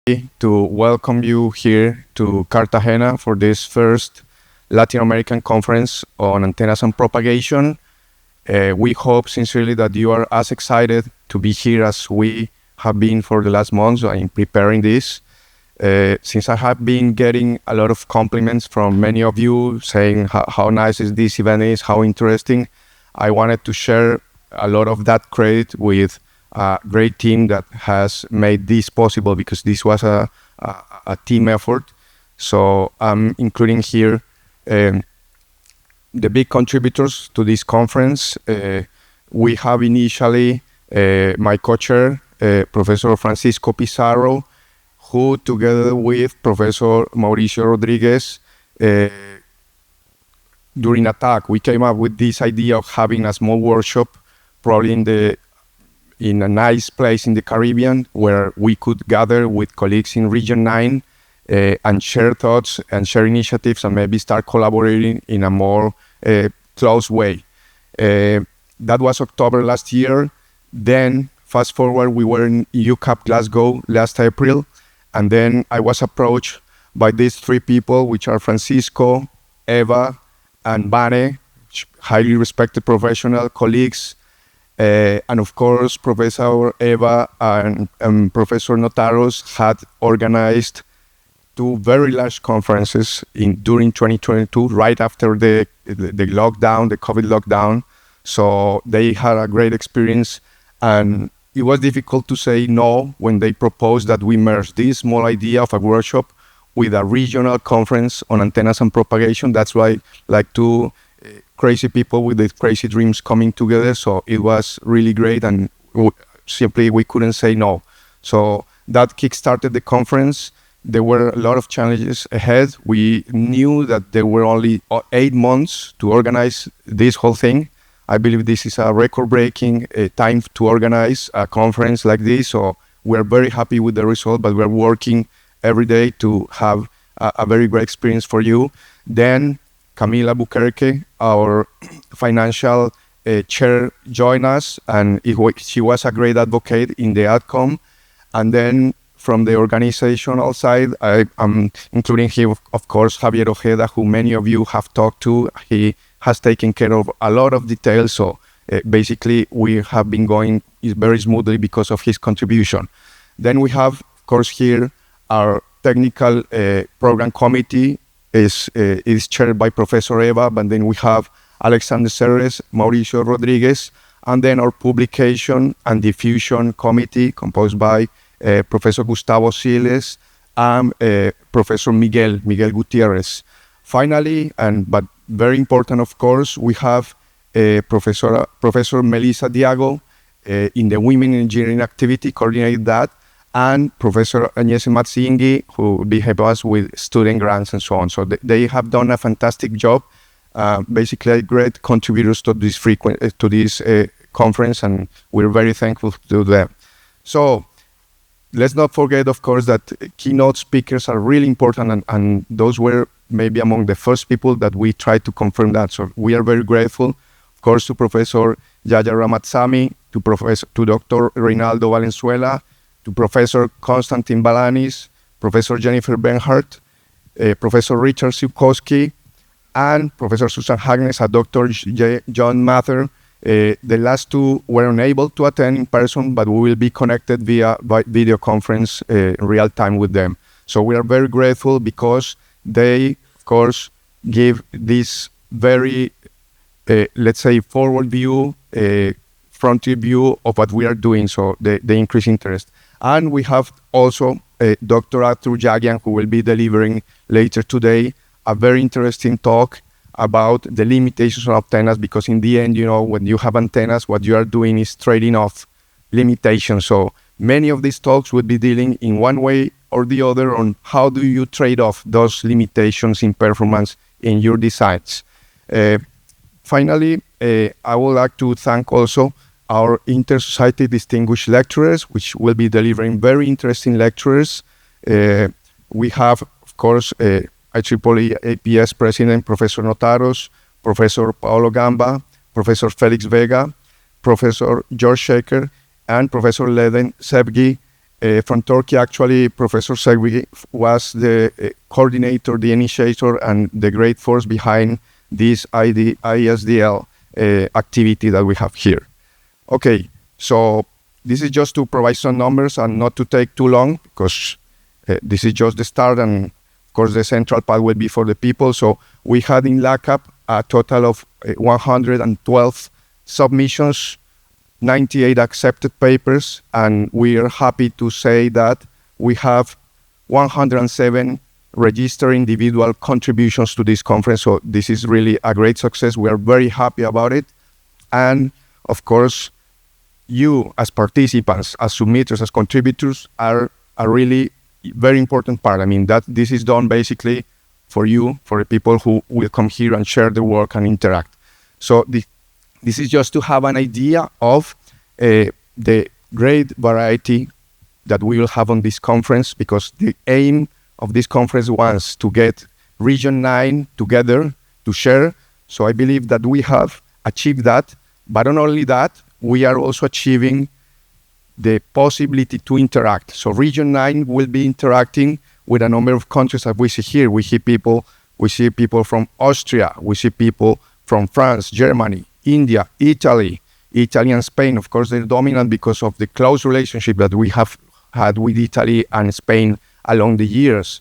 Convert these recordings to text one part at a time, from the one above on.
to welcome you here to Cartagena for this first Latin American conference on antennas and propagation. We hope sincerely that you are as excited to be here as we have been for the last months in preparing this. Since I have been getting a lot of compliments from many of you saying how nice this event is, how interesting, I wanted to share a lot of that credit with a great team that has made this possible, because this was a team effort. So I'm including here the big contributors to this conference. We have initially my co-chair, Professor Francisco Pizarro, who together with Professor Mauricio Rodriguez, during attack, we came up with this idea of having a small workshop, probably in a nice place in the Caribbean, where we could gather with colleagues in Region 9 and share thoughts and share initiatives and maybe start collaborating in a more close way. That was October last year. Then, fast forward, we were in LACAP Glasgow last April, and then I was approached by these three people, which are Francisco, Eva, and Vane, highly respected professional colleagues. And of course, Professor Eva and Professor Notaros had organized two very large conferences during 2022, right after the lockdown, the COVID lockdown. So they had a great experience, and it was difficult to say no when they proposed that we merge this small idea of a workshop with a regional conference on antennas and propagation. That's why, like two crazy people with the crazy dreams coming together. So it was really great, and simply we couldn't say no. So that kickstarted the conference. There were a lot of challenges ahead. We knew that there were only 8 months to organize this whole thing. I believe this is a record-breaking time to organize a conference like this. So we're very happy with the result, but we're working every day to have a very great experience for you. Then Camila Buquerque, our financial chair, joined us, and she was a great advocate in the outcome. And then from the organizational side, I'm including here, of course, Javier Ojeda, who many of you have talked to. He has taken care of a lot of details. So basically, we have been going very smoothly because of his contribution. Then we have, of course, here our technical program committee, is chaired by Professor Eva, but then we have Alexander Serres, Mauricio Rodriguez, and then our publication and diffusion committee composed by Professor Gustavo Siles and Professor Miguel Gutierrez. Finally, but very important, of course, we have Professor Melissa Diago in the Women in Engineering activity, coordinate that, and Professor Agnese Mazzingi, who will help us with student grants and so on. So they have done a fantastic job, basically great contributors to this conference, and we're very thankful to them. So let's not forget, of course, that keynote speakers are really important, and those were maybe among the first people that we tried to confirm that. So we are very grateful, of course, to Professor Yaya Ramatsami, to Dr. Reinaldo Valenzuela, to Professor Konstantin Balanis, Professor Jennifer Benhart, Professor Richard Siukowski, and Professor Susan Hagnes, and Dr. John Mather. The last two were unable to attend in person, but we will be connected via video conference in real time with them. So we are very grateful because they, of course, give this very, let's say, forward view, frontier view of what we are doing, so they increase interest. And we have also Dr. Arthur Jagian, who will be delivering later today a very interesting talk about the limitations of antennas, because in the end, when you have antennas, what you are doing is trading off limitations. So many of these talks will be dealing in one way or the other on how do you trade off those limitations in performance in your designs. Finally, I would like to thank also our Inter-Society distinguished lecturers, which will be delivering very interesting lectures. We have, of course, IEEE APS President, Professor Notaros, Professor Paolo Gamba, Professor Felix Vega, Professor George Shaker, and Professor Leden Sebgi, from Turkey. Actually, Professor Segui was the coordinator, the initiator, and the great force behind this ISDL activity that we have here. Okay, so this is just to provide some numbers and not to take too long, because this is just the start, and of course the central part will be for the people. So we had in LACAP a total of 112 submissions, 98 accepted papers, and we are happy to say that we have 107 registered individual contributions to this conference. So this is really a great success. We are very happy about it. And of course, you as participants, as submitters, as contributors are a really very important part. I mean, that this is done basically for you, for the people who will come here and share the work and interact. So this is just to have an idea of the great variety that we will have on this conference, because the aim of this conference was to get Region 9 together to share. So I believe that we have achieved that. But not only that, we are also achieving the possibility to interact. So Region 9 will be interacting with a number of countries that we see here. We see people from Austria, we see people from France, Germany, India, Italy and Spain. Of course, they're dominant because of the close relationship that we have had with Italy and Spain along the years.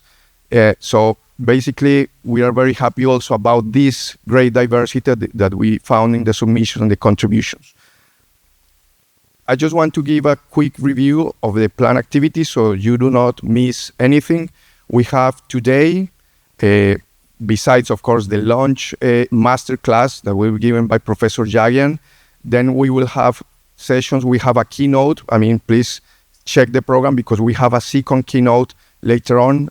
So basically, we are very happy also about this great diversity that we found in the submissions and the contributions. I just want to give a quick review of the planned activities so you do not miss anything. We have today, besides, of course, the launch masterclass that will be given by Professor Jagian, then we will have sessions. We have a keynote. I mean, please check the program, because we have a second keynote later on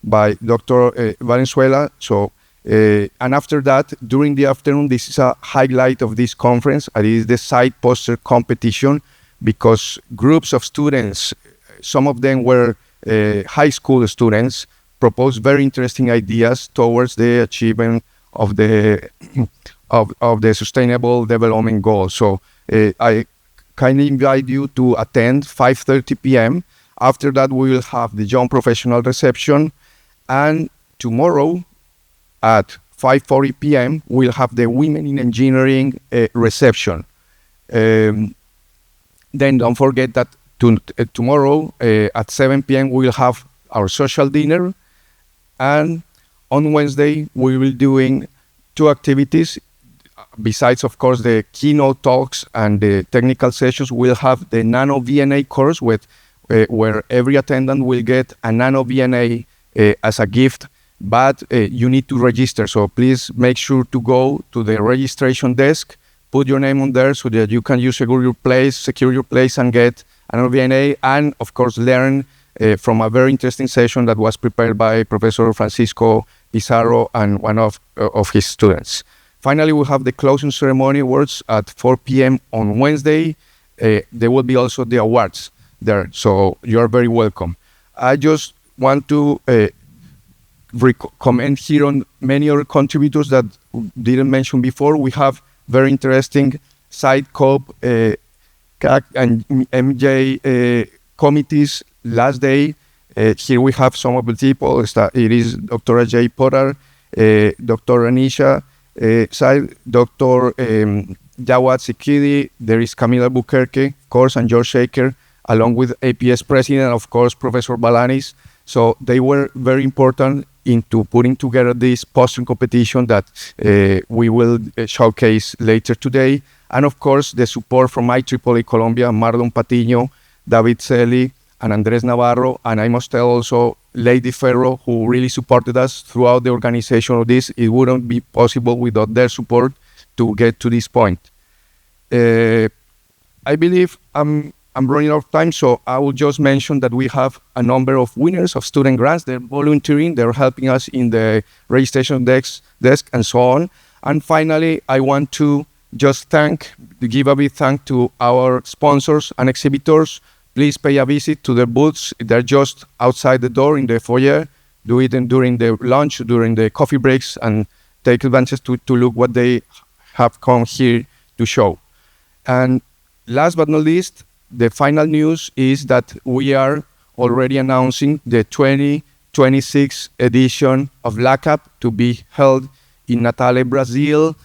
by Dr. Valenzuela. So, and after that, during the afternoon, this is a highlight of this conference. It is the side poster competition, because groups of students, some of them were high school students, proposed very interesting ideas towards the achievement of the Sustainable Development Goals. So I kindly invite you to attend 5:30 p.m. After that, we will have the Young Professional Reception, and tomorrow at 5:40 p.m. we'll have the Women in Engineering reception. Then don't forget that tomorrow at 7 p.m. we'll have our social dinner, and on Wednesday we will be doing two activities. Besides, of course, the keynote talks and the technical sessions, we'll have the Nano VNA course where every attendant will get a Nano VNA as a gift, but you need to register. So please make sure to go to the registration desk, put your name on there so that you can secure your place and get a Nano VNA, and of course learn from a very interesting session that was prepared by Professor Francisco Pizarro and one of his students. Finally, we have the closing ceremony awards at 4 p.m. on Wednesday. There will be also the awards there, so you are very welcome. I just want to comment here on many other contributors that didn't mention before. We have very interesting side COP, CAC and MJ committees last day. Here we have some of the people. It is Dr. Ajay Poddar, Dr. Anisha Said, Dr. Jawad Sikidi, there is Camila Buquerque, of course, and George Shaker, along with APS President, of course, Professor Balanis. So they were very important into putting together this poster competition that we will showcase later today. And of course, the support from IEEE Colombia, Mardon Patiño, David Celi, and Andres Navarro, and I must tell also Lady Ferro, who really supported us throughout the organization of this. It wouldn't be possible without their support to get to this point. I believe I'm running out of time, so I will just mention that we have a number of winners of student grants. They're volunteering, they're helping us in the registration desk and so on. And finally, I want to just give a big thank to our sponsors and exhibitors. Please pay a visit to their booths. They're just outside the door in the foyer. Do it during the lunch, during the coffee breaks, and take advantage to look what they have come here to show. And last but not least, the final news is that we are already announcing the 2026 edition of LACAP to be held in Natale, Brazil,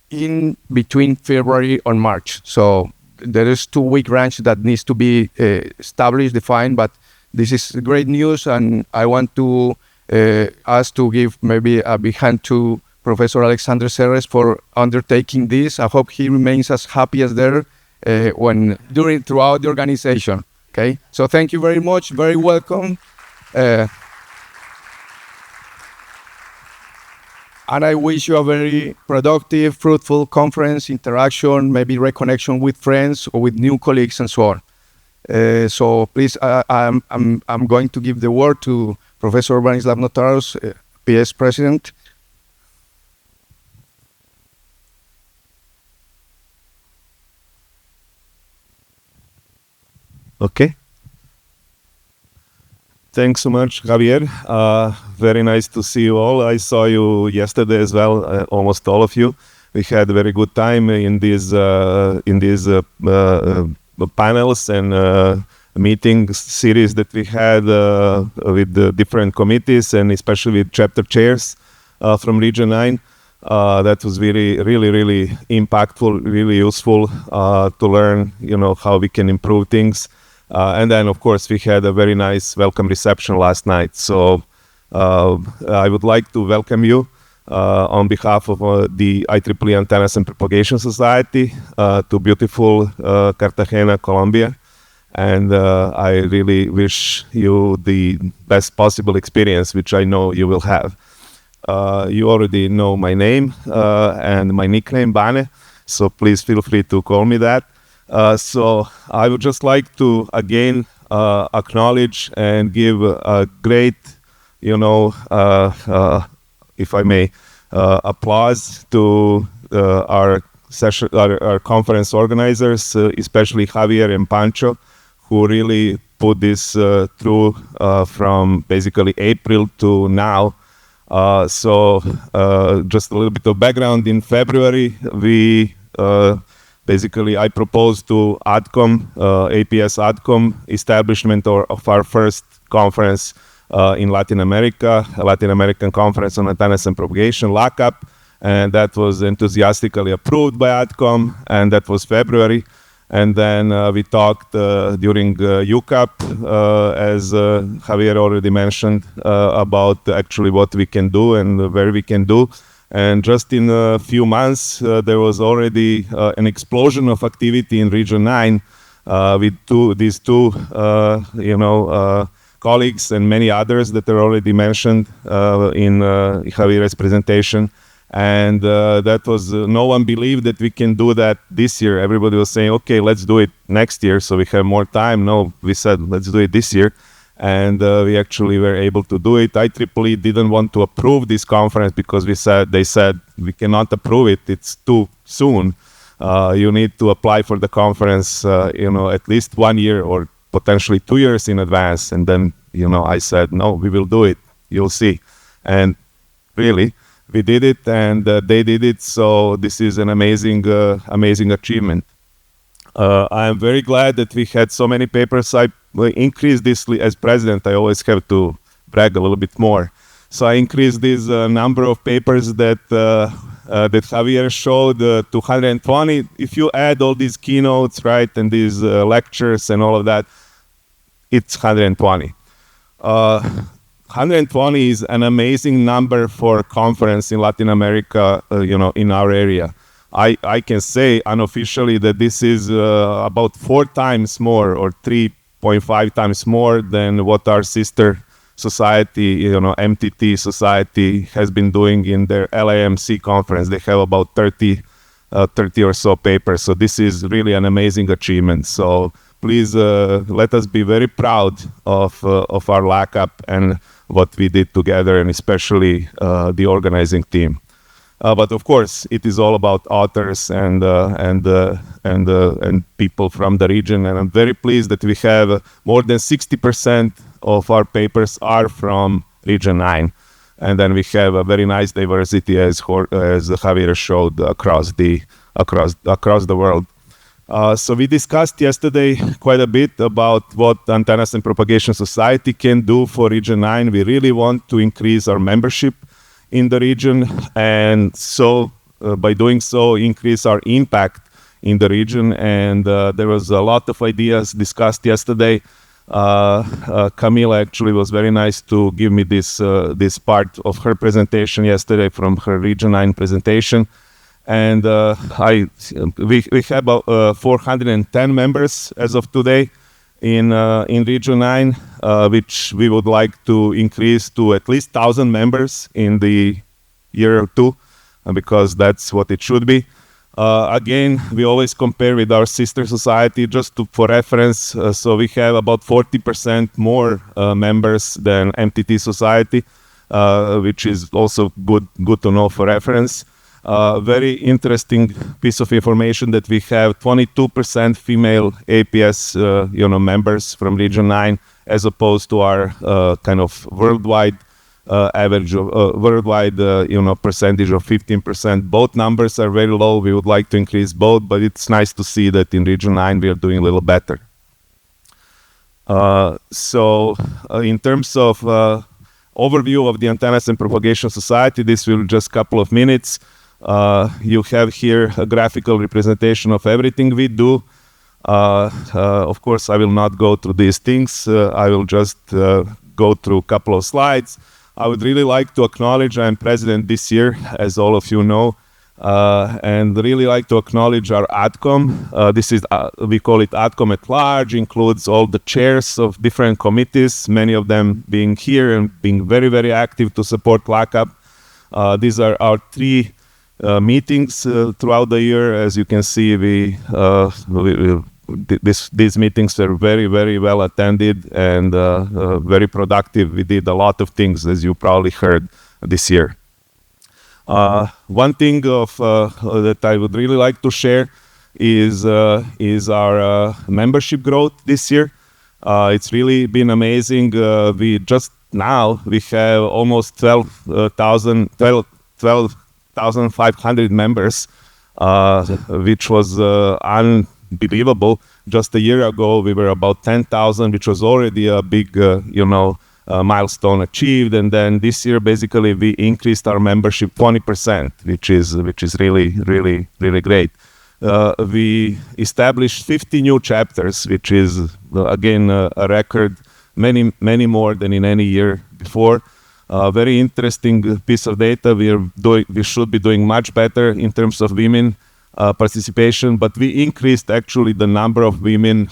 in between February and March. So there is 2-week range that needs to be established, defined, but this is great news, and I want to ask to give maybe a big hand to Professor Alexander Serres for undertaking this. I hope he remains as happy as there throughout the organization. Okay, so thank you very much, very welcome. And I wish you a very productive, fruitful conference, interaction, maybe reconnection with friends or with new colleagues and so on. So please, I'm going to give the word to Professor Branislav Notaros, PS President. Okay. Thanks so much, Javier. Very nice to see you all. I saw you yesterday as well, almost all of you. We had a very good time in these panels and meeting series that we had with the different committees and especially with chapter chairs from Region 9. That was really impactful, really useful to learn, how we can improve things. And then, of course, we had a very nice welcome reception last night. So I would like to welcome you on behalf of the IEEE Antennas and Propagation Society to beautiful Cartagena, Colombia. And I really wish you the best possible experience, which I know you will have. You already know my name and my nickname, Bane, so please feel free to call me that. So I would just like to again acknowledge and give a great, if I may, applause to our session, our conference organizers, especially Javier and Pancho, who really put this through from basically April to now. So just a little bit of background. In February, I proposed to ADCOM, APS ADCOM, establishment of our first conference in Latin America, a Latin American Conference on Antennas and Propagation, LACAP, and that was enthusiastically approved by ADCOM, and that was February. And then we talked during UCAP, as Javier already mentioned, about actually what we can do and where we can do. And just in a few months, there was already an explosion of activity in Region 9 with these two colleagues and many others that are already mentioned in Javier's presentation. And that was, no one believed that we can do that this year. Everybody was saying, okay, let's do it next year so we have more time. No, we said, let's do it this year. And we actually were able to do it. IEEE didn't want to approve this conference because they said, we cannot approve it, it's too soon. You need to apply for the conference, at least 1 year or potentially 2 years in advance. And then, I said, no, we will do it, you'll see. And really, we did it, and they did it. So this is an amazing achievement. I am very glad that we had so many papers. I increased this as president. I always have to brag a little bit more. So I increased this number of papers that Javier showed to 120. If you add all these keynotes, right, and these lectures and all of that, it's 120. 120 is an amazing number for a conference in Latin America, in our area. I can say unofficially that this is about 4 times more or 3.5 times more than what our sister society, MTT society has been doing in their LAMC conference. They have about 30 or so papers. So this is really an amazing achievement. So please let us be very proud of our LACAP and what we did together, and especially the organizing team. But of course, it is all about authors and people from the region. And I'm very pleased that we have more than 60% of our papers are from Region 9. And then we have a very nice diversity, as Javier showed, across the world. So we discussed yesterday quite a bit about what Antennas and Propagation Society can do for Region 9. We really want to increase our membership in the region, and so by doing so, increase our impact in the region. And there was a lot of ideas discussed yesterday. Camila actually was very nice to give me this part of her presentation yesterday from her Region 9 presentation. And we have about 410 members as of today in Region 9, which we would like to increase to at least 1,000 members in the year or two, because that's what it should be. Again, we always compare with our sister society, just for reference. So we have about 40% more members than MTT society, which is also good to know for reference. Very interesting piece of information that we have 22% female APS members from Region 9, as opposed to our kind of worldwide average of percentage of 15%. Both numbers are very low. We would like to increase both, but it's nice to see that in Region 9 we are doing a little better. So in terms of overview of the Antennas and Propagation Society, this will just a couple of minutes. You have here a graphical representation of everything we do. Of course, I will not go through these things. I will just go through a couple of slides. I would really like to acknowledge I'm president this year, as all of you know, and really like to acknowledge our ADCOM. This is, we call it ADCOM at large, includes all the chairs of different committees, many of them being here and being very, very active to support LACAP. These are our 3 meetings throughout the year. As you can see, these meetings were very, very well attended and very productive. We did a lot of things, as you probably heard this year. One thing that I would really like to share is our membership growth this year. It's really been amazing. We have almost 12,500 members, which was unbelievable. Just a year ago, we were about 10,000, which was already a big, milestone achieved. And then this year, basically, we increased our membership 20%, which is really, really, really great. We established 50 new chapters, which is again a record, many more than in any year before. Very interesting piece of data. We should be doing much better in terms of women participation, but we increased actually the number of women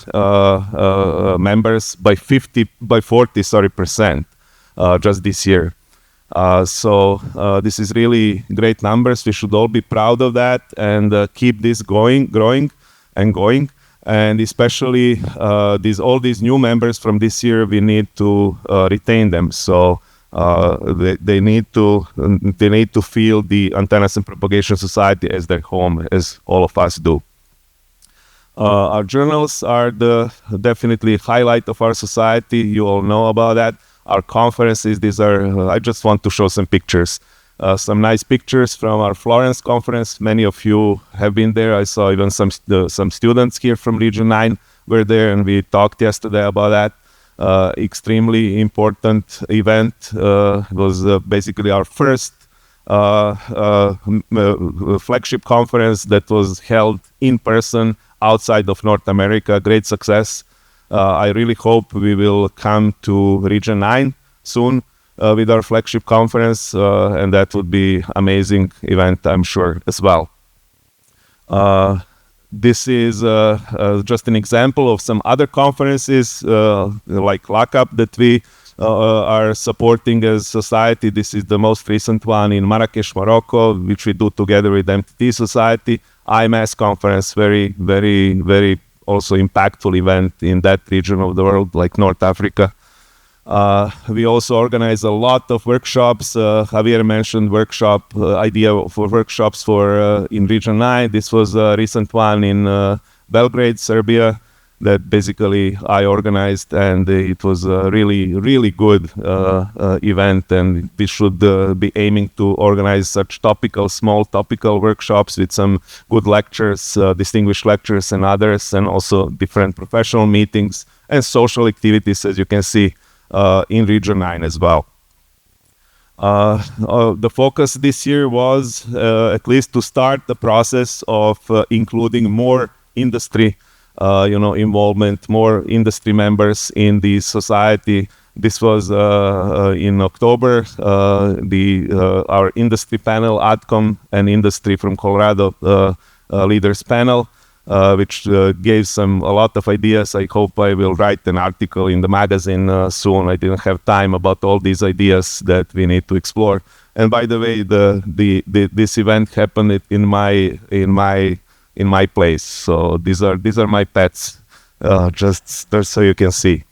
members by 40% just this year. So this is really great numbers. We should all be proud of that and keep this growing. And especially all these new members from this year, we need to retain them. So they need to feel the Antennas and Propagation Society as their home, as all of us do. Our journals are definitely highlight of our society. You all know about that. Our conferences, these are, I just want to show some pictures. Some nice pictures from our Florence conference. Many of you have been there. I saw even some students here from Region 9 were there, and we talked yesterday about that. Extremely important event. Was basically our first flagship conference that was held in person outside of North America. Great success. I really hope we will come to Region 9 soon with our flagship conference, and that would be amazing event, I'm sure, as well. This is just an example of some other conferences like LACAP that we are supporting as society. This is the most recent one in Marrakesh, Morocco, which we do together with MTT Society. IMS conference, very, very, very also impactful event in that region of the world, like North Africa. We also organize a lot of workshops. Javier mentioned idea for workshops in Region 9. This was a recent one in Belgrade, Serbia. that basically I organized, and it was a really, really good event, and we should be aiming to organize such small topical workshops with some good lectures, distinguished lectures and others, and also different professional meetings and social activities, as you can see, in Region 9 as well. The focus this year was at least to start the process of including more industry involvement, more industry members in the society. This was in October, our industry panel, ADCOM and Industry from Colorado Leaders Panel, which gave a lot of ideas. I hope I will write an article in the magazine soon. I didn't have time about all these ideas that we need to explore. And by the way, this event happened in my place. So these are my pets, just so you can see.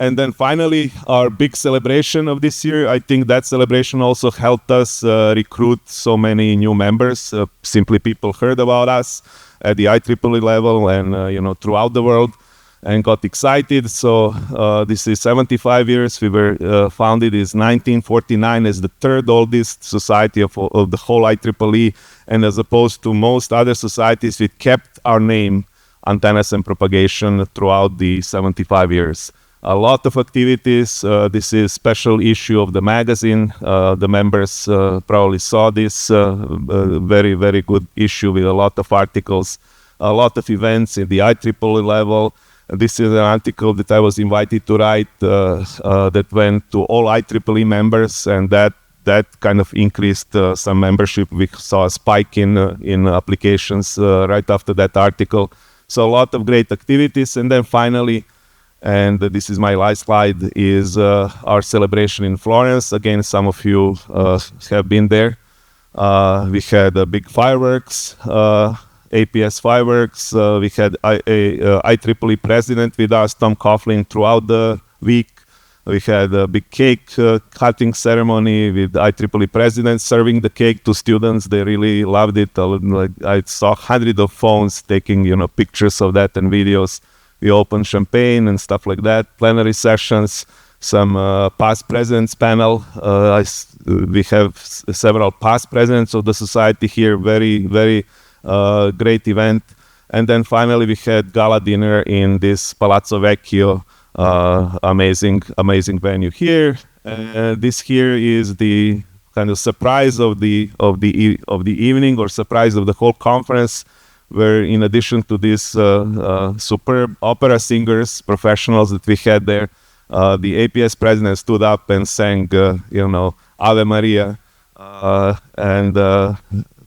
And then finally, our big celebration of this year, I think that celebration also helped us recruit so many new members. Simply people heard about us at the IEEE level and throughout the world, and got excited. So this is 75 years. We were founded in 1949 as the third oldest society of the whole IEEE. And as opposed to most other societies, we kept our name, Antennas and Propagation, throughout the 75 years. A lot of activities. This is special issue of the magazine. The members probably saw this very, very good issue with a lot of articles, a lot of events in the IEEE level. This is an article that I was invited to write that went to all IEEE members, and that kind of increased some membership. We saw a spike in applications right after that article. So a lot of great activities. And then finally, and this is my last slide, is our celebration in Florence. Again, some of you have been there. We had big fireworks, APS fireworks. We had a IEEE president with us, Tom Coughlin, throughout the week. We had a big cake cutting ceremony with IEEE president serving the cake to students. They really loved it. I saw hundreds of phones taking pictures of that and videos. We opened champagne and stuff like that. Plenary sessions, some past presidents panel. We have several past presidents of the society here. Very, very great event. And then finally we had gala dinner in this Palazzo Vecchio. Amazing venue here. This here is the kind of surprise of the evening, or surprise of the whole conference, where in addition to these superb opera singers, professionals that we had there, the APS president stood up and sang, Ave Maria, and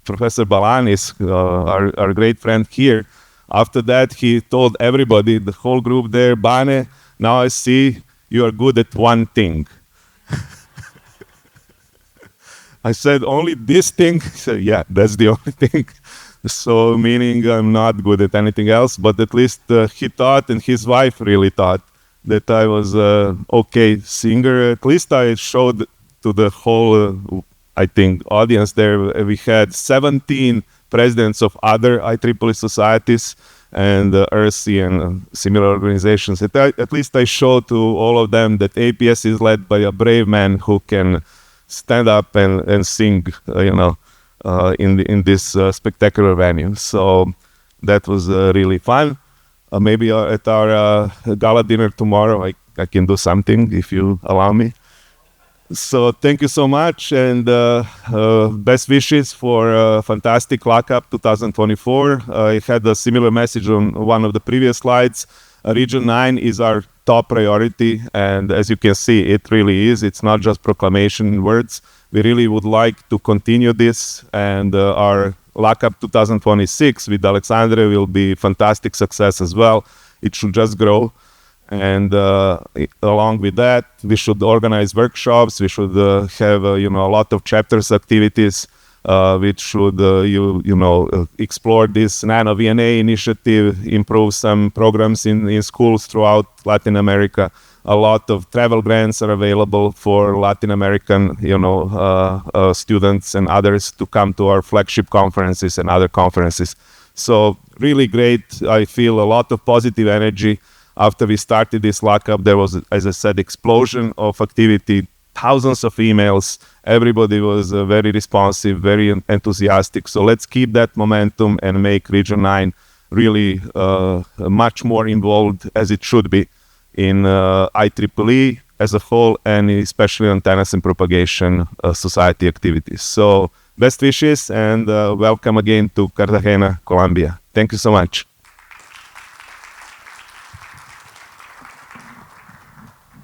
Professor Balanis, our great friend here. After that, he told everybody, the whole group there, Bane, now I see you are good at one thing. I said, only this thing? He said, yeah, that's the only thing. So meaning I'm not good at anything else, but at least he thought, and his wife really thought, that I was okay singer. At least I showed to the whole, I think, audience there. We had 17 presidents of other IEEE societies and ERSI and similar organizations. At least I showed to all of them that APS is led by a brave man who can stand up and sing, in this spectacular venue. So that was really fun. Maybe at our gala dinner tomorrow, I can do something if you allow me. So thank you so much, and best wishes for fantastic LACAP 2024. I had a similar message on one of the previous slides. Region 9 is our top priority, and as you can see, it really is. It's not just proclamation words. We really would like to continue this, and our LACAP 2026 with Alexandre will be fantastic success as well. It should just grow. And along with that, we should organize workshops. We should have a lot of chapters activities, which should explore this Nano VNA initiative, improve some programs in schools throughout Latin America. A lot of travel grants are available for Latin American students and others to come to our flagship conferences and other conferences. So really great. I feel a lot of positive energy. After we started this LACAP, there was, as I said, explosion of activity, thousands of emails. Everybody was very responsive, very enthusiastic. So let's keep that momentum and make Region 9 really much more involved as it should be in IEEE as a whole, and especially antennas and propagation society activities. So best wishes and welcome again to Cartagena, Colombia. Thank you so much.